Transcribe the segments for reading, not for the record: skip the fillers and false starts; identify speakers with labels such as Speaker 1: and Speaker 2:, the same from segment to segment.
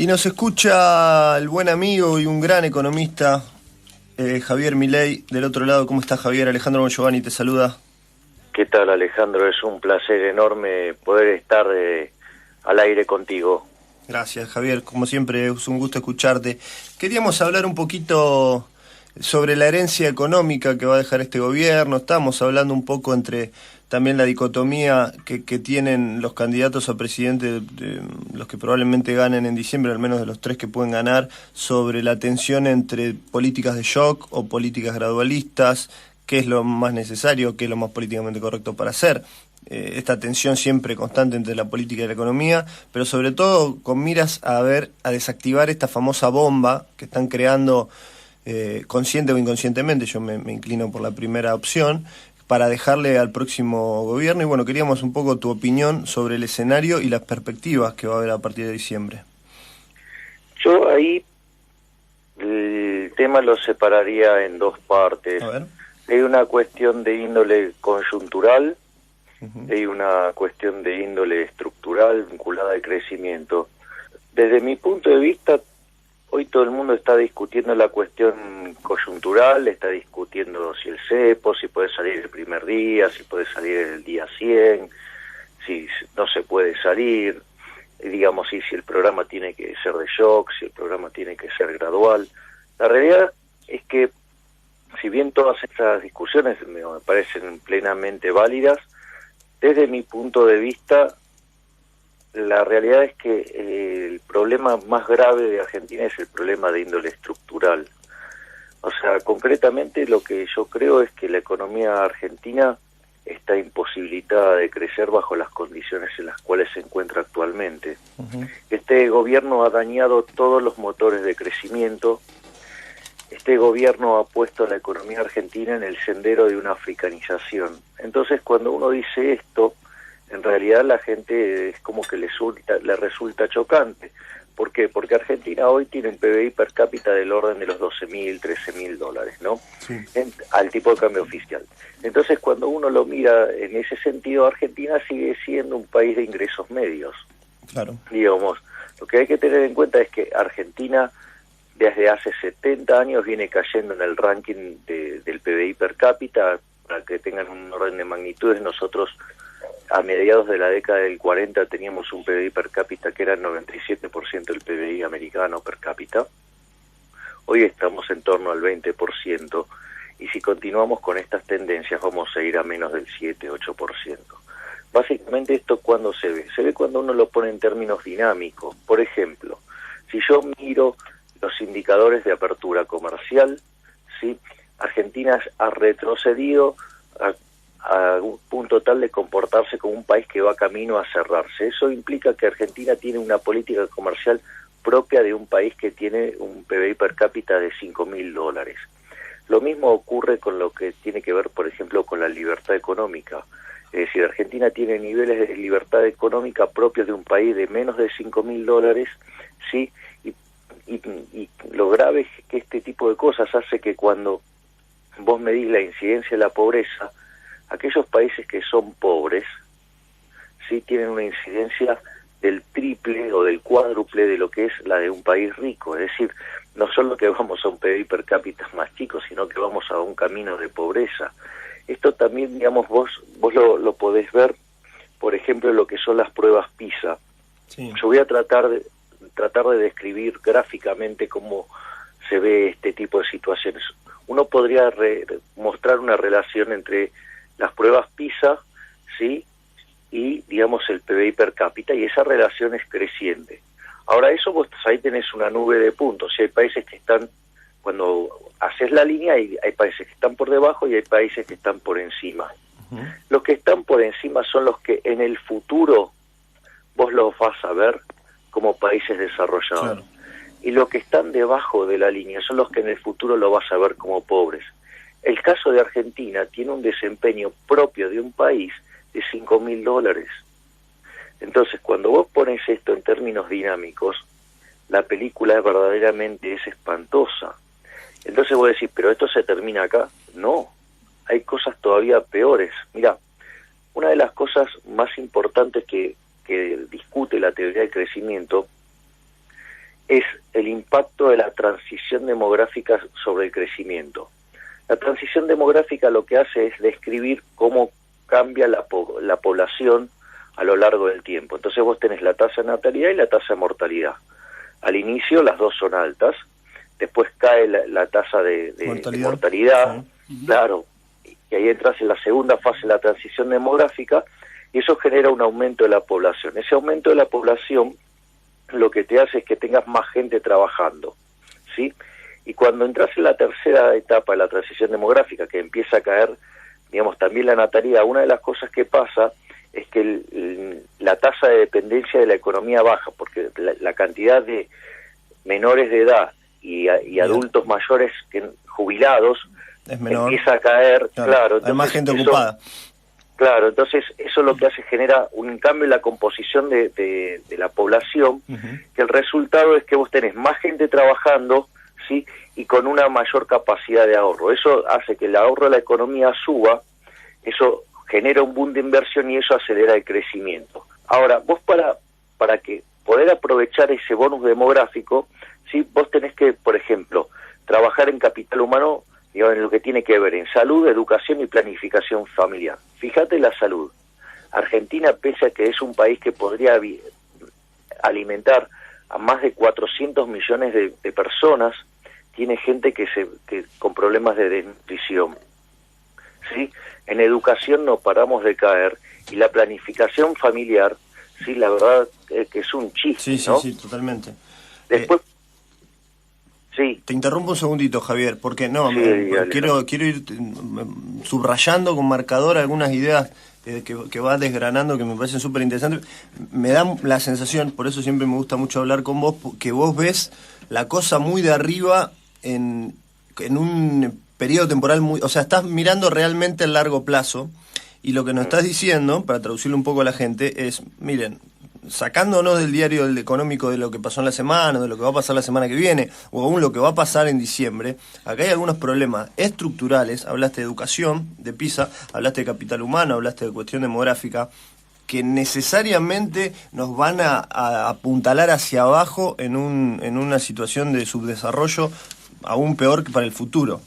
Speaker 1: Y nos escucha el buen amigo y un gran economista, Javier Milei, del otro lado. ¿Cómo estás, Javier? Alejandro Bongiovanni te saluda.
Speaker 2: ¿Qué tal, Alejandro? Es un placer enorme poder estar al aire contigo.
Speaker 1: Gracias, Javier. Como siempre, es un gusto escucharte. Queríamos hablar un poquito sobre la herencia económica que va a dejar este gobierno. Estamos hablando un poco entre también la dicotomía que tienen los candidatos a presidente, los que probablemente ganen en diciembre, al menos de los tres que pueden ganar, sobre la tensión entre políticas de shock o políticas gradualistas, qué es lo más necesario, qué es lo más políticamente correcto para hacer. Esta tensión siempre constante entre la política y la economía, pero sobre todo con miras a desactivar esta famosa bomba que están creando consciente o inconscientemente. Yo me inclino por la primera opción, para dejarle al próximo gobierno. Y bueno, queríamos un poco tu opinión sobre el escenario y las perspectivas que va a haber a partir de diciembre.
Speaker 2: Yo ahí el tema lo separaría en dos partes.
Speaker 1: A ver.
Speaker 2: Hay una cuestión de índole conjuntural, hay una cuestión de índole estructural vinculada al crecimiento. Desde mi punto de vista, hoy todo el mundo está discutiendo la cuestión coyuntural, está discutiendo si el cepo, si puede salir el primer día, si puede salir el día 100, si no se puede salir, digamos, si el programa tiene que ser de shock, si el programa tiene que ser gradual. La realidad es que, si bien todas estas discusiones me parecen plenamente válidas, desde mi punto de vista, la realidad es que el problema más grave de Argentina es el problema de índole estructural. O sea, concretamente lo que yo creo es que la economía argentina está imposibilitada de crecer bajo las condiciones en las cuales se encuentra actualmente. Este gobierno ha dañado todos los motores de crecimiento. Este gobierno ha puesto a la economía argentina en el sendero de una africanización. Entonces, cuando uno dice esto, en realidad la gente es como que le resulta chocante. ¿Por qué? Porque Argentina hoy tiene un PBI per cápita del orden de los 12.000, 13.000 dólares, ¿no? Sí. Al tipo de cambio oficial. Entonces, cuando uno lo mira en ese sentido, Argentina sigue siendo un país de ingresos medios. Claro. Digamos, lo que hay que tener en cuenta es que Argentina, desde hace 70 años, viene cayendo en el ranking del PBI per cápita. Para que tengan un orden de magnitudes, nosotros a mediados de la década del 40 teníamos un PBI per cápita que era el 97% del PBI americano per cápita. Hoy estamos en torno al 20%, y si continuamos con estas tendencias vamos a ir a menos del 7-8%. Básicamente, ¿esto cuándo se ve? Se ve cuando uno lo pone en términos dinámicos. Por ejemplo, si yo miro los indicadores de apertura comercial, ¿sí? Argentina ha retrocedido a un punto tal de comportarse como un país que va camino a cerrarse. Eso implica que Argentina tiene una política comercial propia de un país que tiene un PBI per cápita de 5.000 dólares. Lo mismo ocurre con lo que tiene que ver, por ejemplo, con la libertad económica. Es decir, Argentina tiene niveles de libertad económica propios de un país de menos de 5.000 dólares, ¿sí? Y lo grave es que este tipo de cosas hace que cuando vos medís la incidencia de la pobreza, aquellos países que son pobres, sí tienen una incidencia del triple o del cuádruple de lo que es la de un país rico. Es decir, no solo que vamos a un PIB per cápita más chico, sino que vamos a un camino de pobreza. Esto también, digamos, vos lo podés ver, por ejemplo, en lo que son las pruebas PISA. Sí. Yo voy a tratar de describir gráficamente cómo se ve este tipo de situaciones. Uno podría mostrar una relación entre las pruebas PISA, ¿sí?, y, digamos, el PBI per cápita, y esa relación es creciente. Ahora, eso vos ahí tenés una nube de puntos. Si hay países que están, cuando haces la línea, hay países que están por debajo y hay países que están por encima. Los que están por encima son los que en el futuro vos los vas a ver como países desarrollados. Claro. Y los que están debajo de la línea son los que en el futuro lo vas a ver como pobres. El caso de Argentina tiene un desempeño propio de un país de 5.000 dólares. Entonces, cuando vos pones esto en términos dinámicos, la película verdaderamente es espantosa. Entonces vos decís, ¿pero esto se termina acá? No, hay cosas todavía peores. Mirá, una de las cosas más importantes que discute la teoría del crecimiento el impacto de la transición demográfica sobre el crecimiento. La transición demográfica lo que hace es describir cómo cambia la población a lo largo del tiempo. Entonces vos tenés la tasa de natalidad y la tasa de mortalidad. Al inicio las dos son altas, después cae la tasa de mortalidad, sí. Claro, y ahí entras en la segunda fase de la transición demográfica, y eso genera un aumento de la población. Ese aumento de la población lo que te hace es que tengas más gente trabajando, ¿sí? Y cuando entras en la tercera etapa de la transición demográfica, que empieza a caer, digamos, también la natalidad, una de las cosas que pasa es que la tasa de dependencia de la economía baja, porque la cantidad de menores de edad y adultos mayores jubilados
Speaker 1: es menor,
Speaker 2: empieza a caer, claro.
Speaker 1: Hay más gente ocupada.
Speaker 2: Claro, entonces eso lo que hace genera un cambio en la composición de la población, que el resultado es que vos tenés más gente trabajando, ¿sí? Y con una mayor capacidad de ahorro. Eso hace que el ahorro de la economía suba, eso genera un boom de inversión y eso acelera el crecimiento. Ahora, vos para que poder aprovechar ese bonus demográfico, ¿sí? Vos tenés que, por ejemplo, trabajar en capital humano, digamos, en lo que tiene que ver en salud, educación y planificación familiar. Fíjate la salud. Argentina, pese a que es un país que podría alimentar a más de 400 millones de personas, tiene gente que con problemas de desnutrición, ¿sí? En educación no paramos de caer, y la planificación familiar, sí, la verdad que es un chiste,
Speaker 1: sí,
Speaker 2: ¿no?
Speaker 1: Sí, totalmente.
Speaker 2: Después, sí.
Speaker 1: Te interrumpo un segundito, Javier, porque quiero ir subrayando con marcador algunas ideas que va desgranando, que me parecen súper interesantes. Me da la sensación, por eso siempre me gusta mucho hablar con vos, que vos ves la cosa muy de arriba en un periodo temporal muy... O sea, estás mirando realmente a largo plazo, y lo que nos estás diciendo, para traducirlo un poco a la gente, es, miren, sacándonos del diario del económico de lo que pasó en la semana, de lo que va a pasar la semana que viene, o aún lo que va a pasar en diciembre, acá hay algunos problemas estructurales. Hablaste de educación, de PISA, hablaste de capital humano, hablaste de cuestión demográfica, que necesariamente nos van a apuntalar hacia abajo en una situación de subdesarrollo aún peor que para el futuro.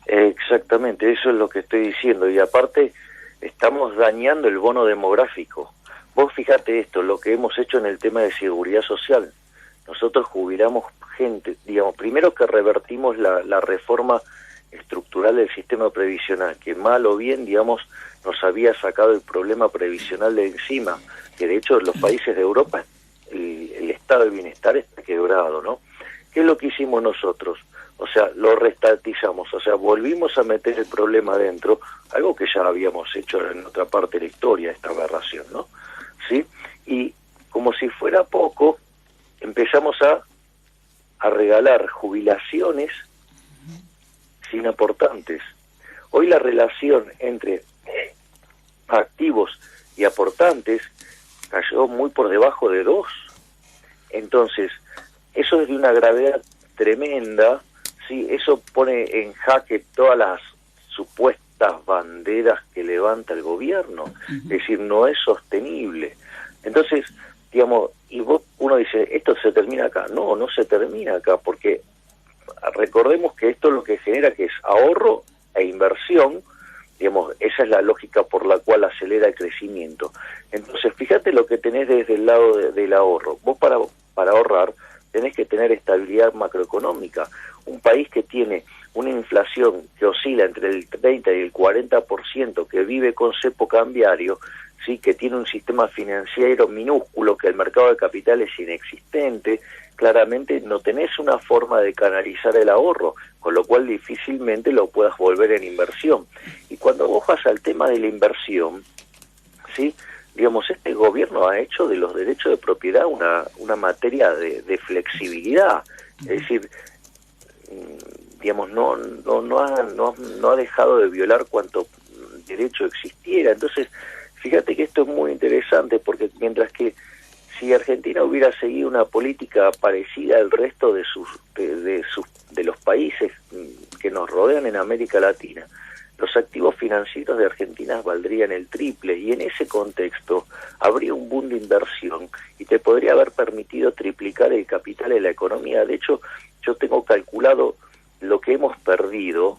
Speaker 2: Exactamente, eso es lo que estoy diciendo, y aparte estamos dañando el bono demográfico. Vos fíjate esto, lo que hemos hecho en el tema de seguridad social. Nosotros jubilamos gente, digamos, primero que revertimos la reforma estructural del sistema previsional, que mal o bien, digamos, nos había sacado el problema previsional de encima, que de hecho en los países de Europa el estado de bienestar está quebrado, ¿no? ¿Qué es lo que hicimos nosotros? O sea, lo restatizamos, o sea, volvimos a meter el problema adentro, algo que ya habíamos hecho en otra parte de la historia, esta aberración, ¿no? ¿Sí? Y como si fuera poco, empezamos a regalar jubilaciones sin aportantes. Hoy la relación entre activos y aportantes cayó muy por debajo de 2. Entonces, eso es de una gravedad tremenda, ¿sí? Eso pone en jaque todas las supuestas banderas que levanta el gobierno. Es decir, no es sostenible. Entonces, digamos, uno dice, ¿esto se termina acá? No, no se termina acá, porque recordemos que esto lo que genera que es ahorro e inversión, digamos, esa es la lógica por la cual acelera el crecimiento. Entonces, fíjate lo que tenés desde el lado del ahorro. Vos para ahorrar tenés que tener estabilidad macroeconómica. Un país que tiene una inflación que oscila entre el 30 y el 40%, que vive con cepo cambiario, sí, que tiene un sistema financiero minúsculo, que el mercado de capital es inexistente, claramente no tenés una forma de canalizar el ahorro, con lo cual difícilmente lo puedas volver en inversión. Y cuando vos vas al tema de la inversión, ¿sí? Digamos, este gobierno ha hecho de los derechos de propiedad una materia de flexibilidad, es decir, digamos, no ha dejado de violar cuanto derecho existiera. Entonces, fíjate que esto es muy interesante, porque mientras que si Argentina hubiera seguido una política parecida al resto de los países que nos rodean en América Latina, los activos financieros de Argentina valdrían el triple, y en ese contexto habría un boom de inversión y te podría haber permitido triplicar el capital en la economía. De hecho, yo tengo calculado lo que hemos perdido,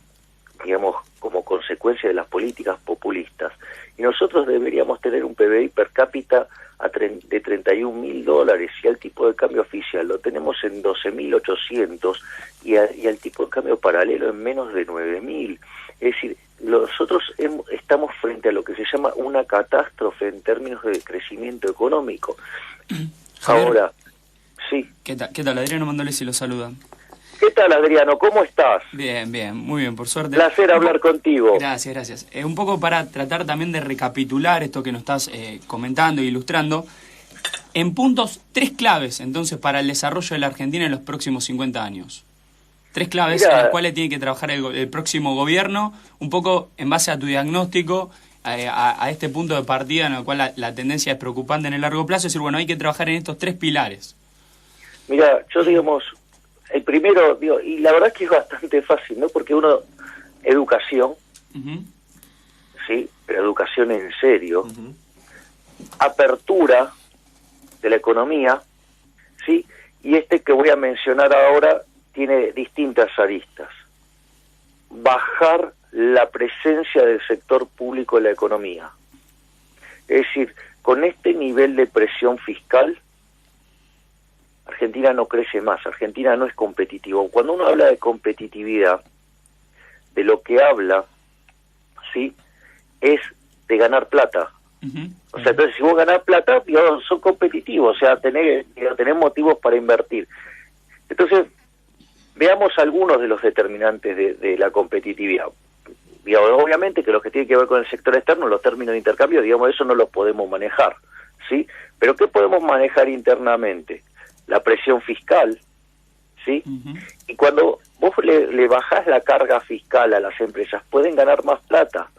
Speaker 2: digamos, como consecuencia de las políticas populistas, y nosotros deberíamos tener un PBI per cápita de $31.000, y al tipo de cambio oficial lo tenemos en 12.800, y al tipo de cambio paralelo en menos de 9.000. Es decir, nosotros estamos frente a lo que se llama una catástrofe en términos de crecimiento económico.
Speaker 3: Javier,
Speaker 2: ahora, sí.
Speaker 3: ¿Qué tal? Adriano Mandolesi lo saluda.
Speaker 2: ¿Qué tal, Adriano? ¿Cómo estás?
Speaker 3: Bien, muy bien, por suerte.
Speaker 2: Placer hablar contigo.
Speaker 3: Gracias. Un poco para tratar también de recapitular esto que nos estás comentando e ilustrando, en puntos, 3 claves, entonces, para el desarrollo de la Argentina en los próximos 50 años. 3 claves en las cuales tiene que trabajar el próximo gobierno, un poco en base a tu diagnóstico, a este punto de partida en el cual la tendencia es preocupante en el largo plazo, es decir, bueno, hay que trabajar en estos 3 pilares.
Speaker 2: Mira, yo digamos, el primero, y la verdad es que es bastante fácil, ¿no? Porque educación, sí, pero educación en serio, apertura de la economía, sí, y este que voy a mencionar ahora tiene distintas aristas. Bajar la presencia del sector público en la economía. Es decir, con este nivel de presión fiscal, Argentina no crece más, Argentina no es competitivo. Cuando uno habla de competitividad, de lo que habla, ¿sí?, es de ganar plata. O sea, entonces si vos ganás plata, sos competitivos, o sea, tenés motivos para invertir. Entonces, veamos algunos de los determinantes de la competitividad. Obviamente que los que tienen que ver con el sector externo, los términos de intercambio, eso no los podemos manejar, ¿sí? Pero ¿qué podemos manejar internamente? La presión fiscal, ¿sí? Y cuando vos le bajás la carga fiscal a las empresas, pueden ganar más plata.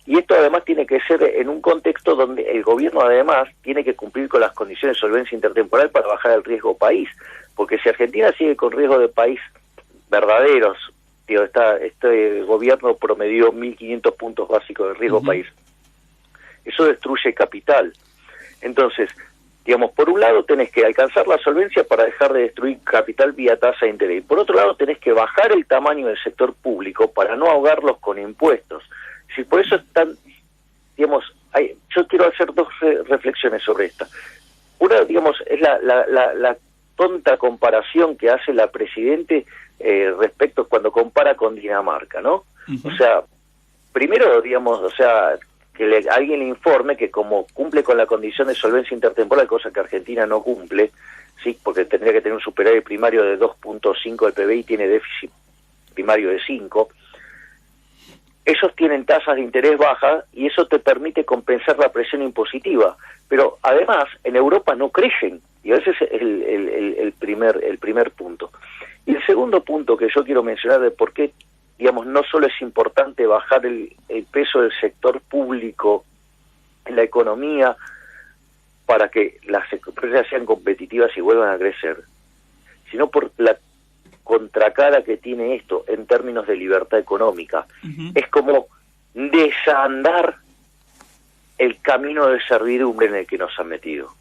Speaker 2: Y esto además tiene que ser en un contexto donde el gobierno además tiene que cumplir con las condiciones de solvencia intertemporal para bajar el riesgo país. Porque si Argentina sigue con riesgo de país verdaderos, este gobierno promedió 1.500 puntos básicos de riesgo país. Eso destruye capital. Entonces, por un lado tenés que alcanzar la solvencia para dejar de destruir capital vía tasa de interés. Y por otro lado tenés que bajar el tamaño del sector público para no ahogarlos con impuestos. Si por eso están, yo quiero hacer 2 reflexiones sobre esta. Una, es la tonta comparación que hace la Presidente respecto cuando compara con Dinamarca, ¿no? O sea, primero, que alguien le informe que como cumple con la condición de solvencia intertemporal, cosa que Argentina no cumple, sí, porque tendría que tener un superávit primario de 2.5 del PBI, tiene déficit primario de 5. Ellos tienen tasas de interés bajas y eso te permite compensar la presión impositiva. Pero además, en Europa no crecen, y ese es el primer punto. Y el segundo punto que yo quiero mencionar de por qué, no solo es importante bajar el peso del sector público en la economía para que las empresas sean competitivas y vuelvan a crecer, sino por la contracara que tiene esto en términos de libertad económica. Es como desandar el camino de servidumbre en el que nos han metido.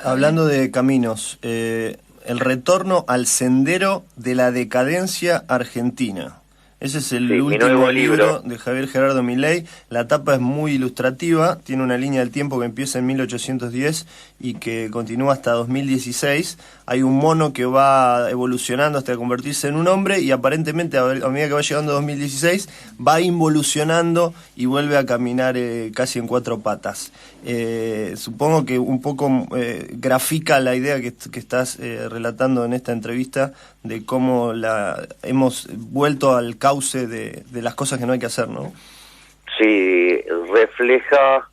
Speaker 1: Hablando de caminos, el retorno al sendero de la decadencia argentina. Ese es el último libro de Javier Gerardo Milei. La tapa es muy ilustrativa, tiene una línea del tiempo que empieza en 1810 y que continúa hasta 2016. Hay un mono que va evolucionando hasta convertirse en un hombre y aparentemente a medida que va llegando a 2016 va involucionando y vuelve a caminar casi en 4 patas. Supongo que un poco grafica la idea que estás relatando en esta entrevista de cómo hemos vuelto al cauce de las cosas que no hay que hacer, ¿no?
Speaker 2: Sí, refleja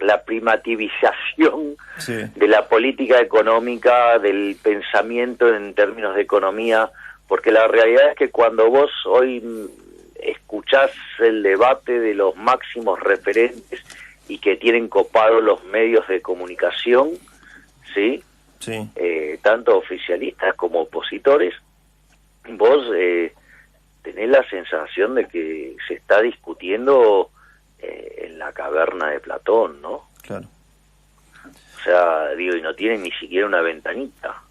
Speaker 2: la primitivización de la política económica, del pensamiento en términos de economía, porque la realidad es que cuando vos hoy escuchás el debate de los máximos referentes y que tienen copados los medios de comunicación, ¿sí? Tanto oficialistas como opositores, vos tenés la sensación de que se está discutiendo en la caverna de Platón, ¿no?
Speaker 1: Claro.
Speaker 2: O sea, digo, y no tienen ni siquiera una ventanita.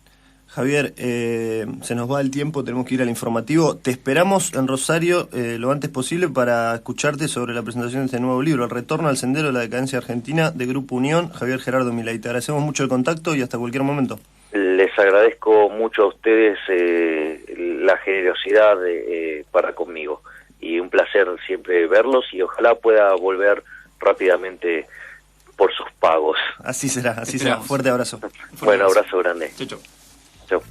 Speaker 1: Javier, se nos va el tiempo, tenemos que ir al informativo. Te esperamos en Rosario lo antes posible para escucharte sobre la presentación de este nuevo libro, El retorno al sendero de la decadencia argentina, de Grupo Unión, Javier Gerardo Milei. Te agradecemos mucho el contacto y hasta cualquier momento.
Speaker 2: Les agradezco mucho a ustedes la generosidad para conmigo. Y un placer siempre verlos y ojalá pueda volver rápidamente por sus pagos.
Speaker 1: Así será, así será. Fuerte abrazo.
Speaker 2: Bueno, abrazo grande.
Speaker 3: Chau, chau.
Speaker 2: Chau.